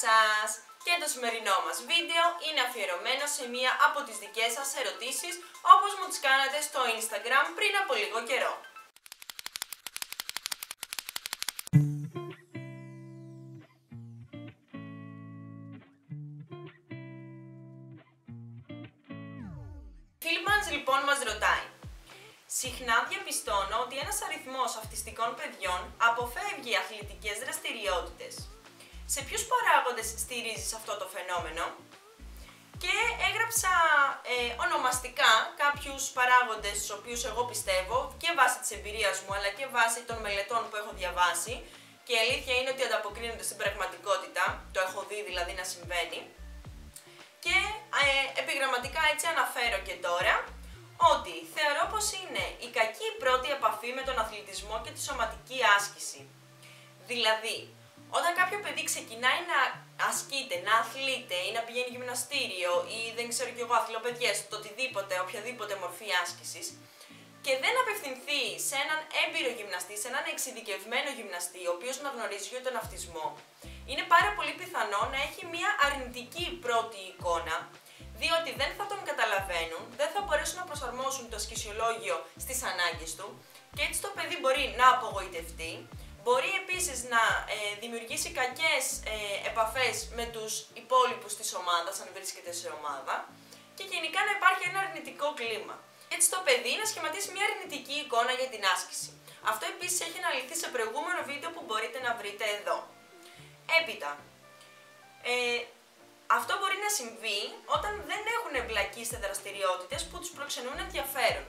σας! Και το σημερινό μας βίντεο είναι αφιερωμένο σε μία από τις δικές σας ερωτήσεις, όπως μου τις κάνατε στο Instagram πριν από λίγο καιρό. Φίλη μας λοιπόν μας ρωτάει: συχνά διαπιστώνω ότι ένας αριθμός αυτιστικών παιδιών αποφεύγει αθλητικές δραστηριότητες. Σε ποιους παράγοντες στηρίζεις αυτό το φαινόμενο? Και έγραψα ονομαστικά κάποιους παράγοντες στους οποίους εγώ πιστεύω και βάσει της εμπειρίας μου αλλά και βάσει των μελετών που έχω διαβάσει, και η αλήθεια είναι ότι ανταποκρίνονται στην πραγματικότητα, το έχω δει δηλαδή να συμβαίνει, και επιγραμματικά έτσι αναφέρω και τώρα ότι θεωρώ πως είναι η κακή πρώτη επαφή με τον αθλητισμό και τη σωματική άσκηση. Δηλαδή, όταν κάποιο παιδί ξεκινάει να ασκείται, να αθλείται ή να πηγαίνει γυμναστήριο ή δεν ξέρω κι εγώ αθλοπαιδιές, το οτιδήποτε, οποιαδήποτε μορφή άσκησης, και δεν απευθυνθεί σε έναν έμπειρο γυμναστή, σε έναν εξειδικευμένο γυμναστή, ο οποίος να γνωρίζει για τον αυτισμό, είναι πάρα πολύ πιθανό να έχει μια αρνητική πρώτη εικόνα, διότι δεν θα τον καταλαβαίνουν, δεν θα μπορέσουν να προσαρμόσουν το ασκησιολόγιο στις ανάγκες του και έτσι το παιδί μπορεί να απογοητευτεί, μπορεί επίσης να δημιουργήσει κακές επαφές με τους υπόλοιπους της ομάδας, αν βρίσκεται σε ομάδα, και γενικά να υπάρχει ένα αρνητικό κλίμα. Έτσι το παιδί να σχηματίσει μια αρνητική εικόνα για την άσκηση. Αυτό επίσης έχει αναλυθεί σε προηγούμενο βίντεο που μπορείτε να βρείτε εδώ. Έπειτα, αυτό μπορεί να συμβεί όταν δεν έχουν εμπλακεί σε δραστηριότητες που τους προξενούν ενδιαφέρον.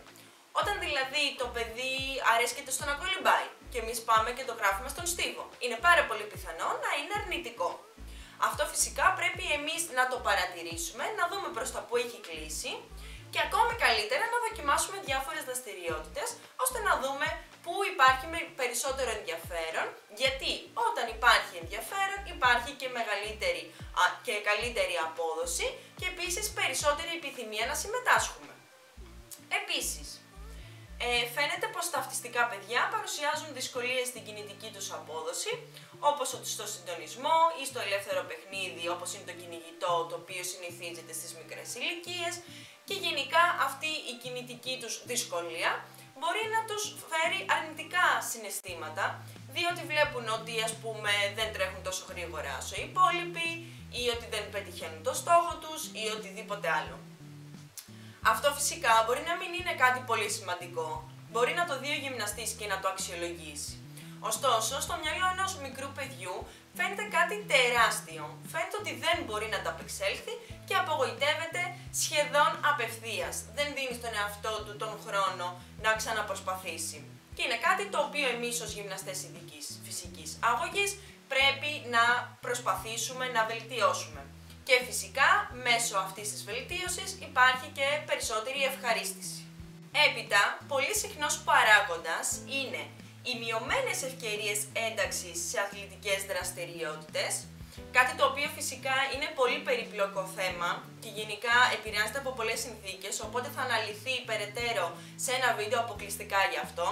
Όταν δηλαδή το παιδί αρέσκεται στο να κολυμπάει και εμείς πάμε και το γράφουμε στον στίβο, είναι πάρα πολύ πιθανό να είναι αρνητικό. Αυτό φυσικά πρέπει εμείς να το παρατηρήσουμε, να δούμε προς τα που έχει κλείσει και ακόμη καλύτερα να δοκιμάσουμε διάφορες δραστηριότητες ώστε να δούμε πού υπάρχει περισσότερο ενδιαφέρον, γιατί όταν υπάρχει ενδιαφέρον υπάρχει και μεγαλύτερη και καλύτερη απόδοση και επίσης περισσότερη επιθυμία να συμμετάσχουμε. Επίσης, φαίνεται πως τα αυτιστικά παιδιά παρουσιάζουν δυσκολίες στην κινητική τους απόδοση, όπως ότι στο συντονισμό ή στο ελεύθερο παιχνίδι, όπως είναι το κυνηγητό, το οποίο συνηθίζεται στις μικρές ηλικίες, και γενικά αυτή η κινητική τους δυσκολία μπορεί να τους φέρει αρνητικά συναισθήματα, διότι βλέπουν ότι ας πούμε δεν τρέχουν τόσο γρήγορα όσο οι υπόλοιποι ή ότι δεν πετυχαίνουν το στόχο τους ή οτιδήποτε άλλο. Αυτό φυσικά μπορεί να μην είναι κάτι πολύ σημαντικό. Μπορεί να το δει ο γυμναστής και να το αξιολογήσει. Ωστόσο, στο μυαλό ενός μικρού παιδιού φαίνεται κάτι τεράστιο. Φαίνεται ότι δεν μπορεί να ανταπεξέλθει και απογοητεύεται σχεδόν απευθείας. Δεν δίνει στον εαυτό του τον χρόνο να ξαναπροσπαθήσει. Και είναι κάτι το οποίο εμείς ως γυμναστές ειδικής φυσικής αγωγής πρέπει να προσπαθήσουμε να βελτιώσουμε. Και φυσικά μέσω αυτής της βελτίωσης υπάρχει και περισσότερη ευχαρίστηση. Έπειτα, πολύ συχνός παράγοντας είναι οι μειωμένες ευκαιρίες ένταξης σε αθλητικές δραστηριότητες, κάτι το οποίο φυσικά είναι πολύ περίπλοκο θέμα και γενικά επηρεάζεται από πολλές συνθήκες, οπότε θα αναλυθεί περαιτέρω σε ένα βίντεο αποκλειστικά γι' αυτό.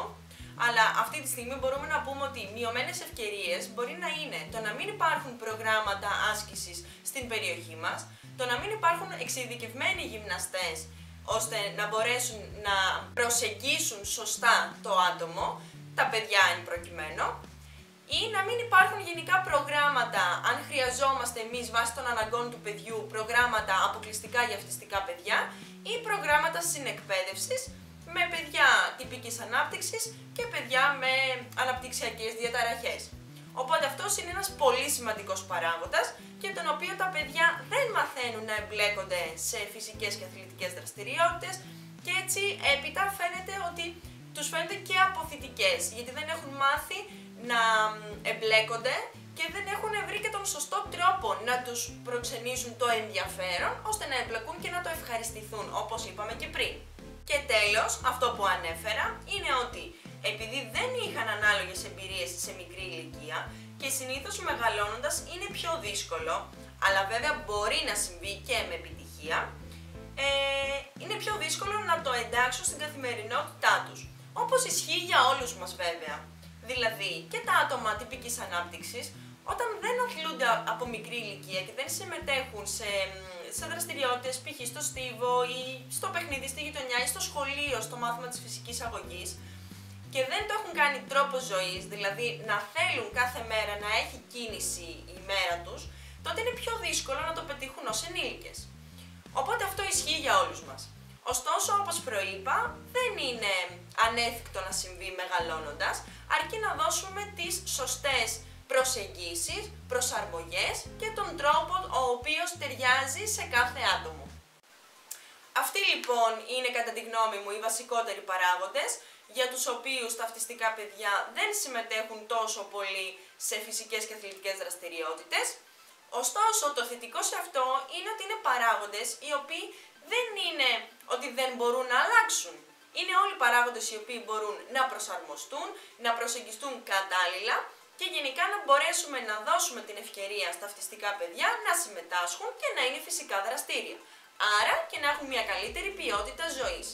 Αλλά αυτή τη στιγμή μπορούμε να πούμε ότι μειωμένες ευκαιρίες μπορεί να είναι το να μην υπάρχουν προγράμματα άσκησης στην περιοχή μας, το να μην υπάρχουν εξειδικευμένοι γυμναστές ώστε να μπορέσουν να προσεγγίσουν σωστά το άτομο, τα παιδιά εν προκειμένου, ή να μην υπάρχουν γενικά προγράμματα, αν χρειαζόμαστε εμείς βάσει των αναγκών του παιδιού προγράμματα αποκλειστικά για αυτιστικά παιδιά ή προγράμματα συνεκπαίδευσης με παιδιά τυπικής ανάπτυξης και παιδιά με αναπτυξιακές διαταραχές. Οπότε αυτός είναι ένας πολύ σημαντικός παράγοντας για τον οποίο τα παιδιά δεν μαθαίνουν να εμπλέκονται σε φυσικές και αθλητικές δραστηριότητες και έτσι έπειτα φαίνεται ότι τους φαίνονται και αποθητικές, γιατί δεν έχουν μάθει να εμπλέκονται και δεν έχουν βρει και τον σωστό τρόπο να τους προξενήσουν το ενδιαφέρον ώστε να εμπλεκούν και να το ευχαριστηθούν, όπως είπαμε και πριν. Και τέλος, αυτό που ανέφερα είναι ότι επειδή δεν είχαν ανάλογες εμπειρίες σε μικρή ηλικία και συνήθως μεγαλώνοντας είναι πιο δύσκολο, αλλά βέβαια μπορεί να συμβεί και με επιτυχία, είναι πιο δύσκολο να το εντάξουν στην καθημερινότητά τους. Όπως ισχύει για όλους μας βέβαια. Δηλαδή και τα άτομα τυπικής ανάπτυξης όταν δεν αθλούνται από μικρή ηλικία και δεν συμμετέχουν σε δραστηριότητες, π.χ. στο στίβο ή στο παιχνίδι στη γειτονιά ή στο σχολείο, στο μάθημα της φυσικής αγωγής, και δεν το έχουν κάνει τρόπο ζωής, δηλαδή να θέλουν κάθε μέρα να έχει κίνηση η μέρα τους, τότε είναι πιο δύσκολο να το πετύχουν ως ενήλικες. Οπότε αυτό ισχύει για όλους μας. Ωστόσο, όπως προείπα, δεν είναι ανέφικτο να συμβεί μεγαλώνοντας, αρκεί να δώσουμε τις σωστές προσεγγίσεις, προσαρμογές και τον τρόπο ο οποίος ταιριάζει σε κάθε άτομο. Αυτοί λοιπόν είναι κατά τη γνώμη μου οι βασικότεροι παράγοντες για τους οποίους τα αυτιστικά παιδιά δεν συμμετέχουν τόσο πολύ σε φυσικές και αθλητικές δραστηριότητες. Ωστόσο, το θετικό σε αυτό είναι ότι είναι παράγοντες οι οποίοι δεν είναι ότι δεν μπορούν να αλλάξουν. Είναι όλοι παράγοντες οι οποίοι μπορούν να προσαρμοστούν, να προσεγγιστούν κατάλληλα και γενικά να μπορέσουμε να δώσουμε την ευκαιρία στα αυτιστικά παιδιά να συμμετάσχουν και να είναι φυσικά δραστήρια. Άρα και να έχουν μια καλύτερη ποιότητα ζωής.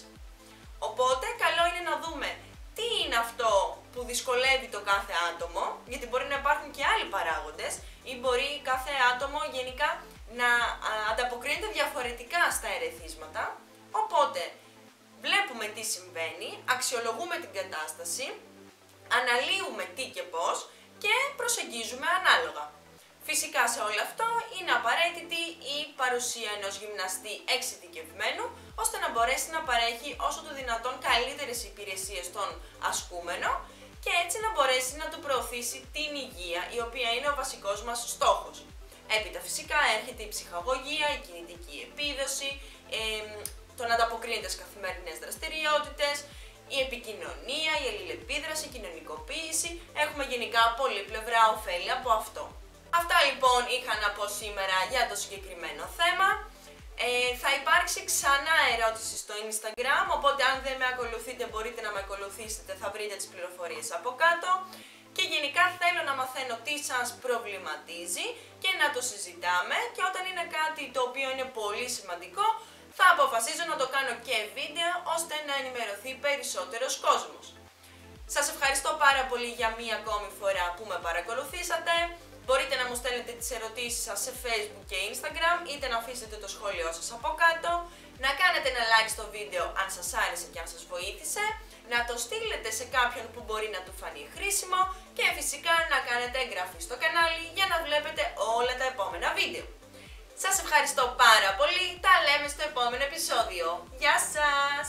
Οπότε, καλό είναι να δούμε τι είναι αυτό που δυσκολεύει το κάθε άτομο, γιατί μπορεί να υπάρχουν και άλλοι παράγοντες ή μπορεί κάθε άτομο γενικά να ανταποκρίνεται διαφορετικά στα ερεθίσματα. Οπότε, βλέπουμε τι συμβαίνει, αξιολογούμε την κατάσταση, αναλύουμε τι και πώς και προσεγγίζουμε ανάλογα. Φυσικά σε όλο αυτό είναι απαραίτητη η παρουσία ενός γυμναστή εξειδικευμένου, ώστε να μπορέσει να παρέχει όσο το δυνατόν καλύτερες υπηρεσίες στον ασκούμενο και έτσι να μπορέσει να του προωθήσει την υγεία, η οποία είναι ο βασικός μας στόχος. Έπειτα φυσικά έρχεται η ψυχαγωγία, η κινητική επίδοση, το να ανταποκρίνεται στις καθημερινές δραστηριότητες, η επικοινωνία, η αλληλεπίδραση, η κοινωνικοποίηση. Έχουμε γενικά πολύπλευρα ωφέλη από αυτό. Αυτά λοιπόν είχα να πω σήμερα για το συγκεκριμένο θέμα. Θα υπάρξει ξανά ερώτηση στο Instagram, οπότε αν δεν με ακολουθείτε μπορείτε να με ακολουθήσετε, θα βρείτε τις πληροφορίες από κάτω. Και γενικά θέλω να μαθαίνω τι σας προβληματίζει και να το συζητάμε, και όταν είναι κάτι το οποίο είναι πολύ σημαντικό θα αποφασίζω να το κάνω και βίντεο ώστε να ενημερωθεί περισσότερος κόσμος. Σας ευχαριστώ πάρα πολύ για μία ακόμη φορά που με παρακολουθήσατε. Μπορείτε να μου στέλνετε τις ερωτήσεις σας σε Facebook και Instagram, είτε να αφήσετε το σχόλιο σας από κάτω, να κάνετε ένα like στο βίντεο αν σας άρεσε και αν σας βοήθησε, να το στείλετε σε κάποιον που μπορεί να του φανεί χρήσιμο και φυσικά να κάνετε εγγραφή στο κανάλι για να βλέπετε όλα τα επόμενα βίντεο. Σας ευχαριστώ πάρα πολύ, τα λέμε στο επόμενο επεισόδιο. Γεια σας!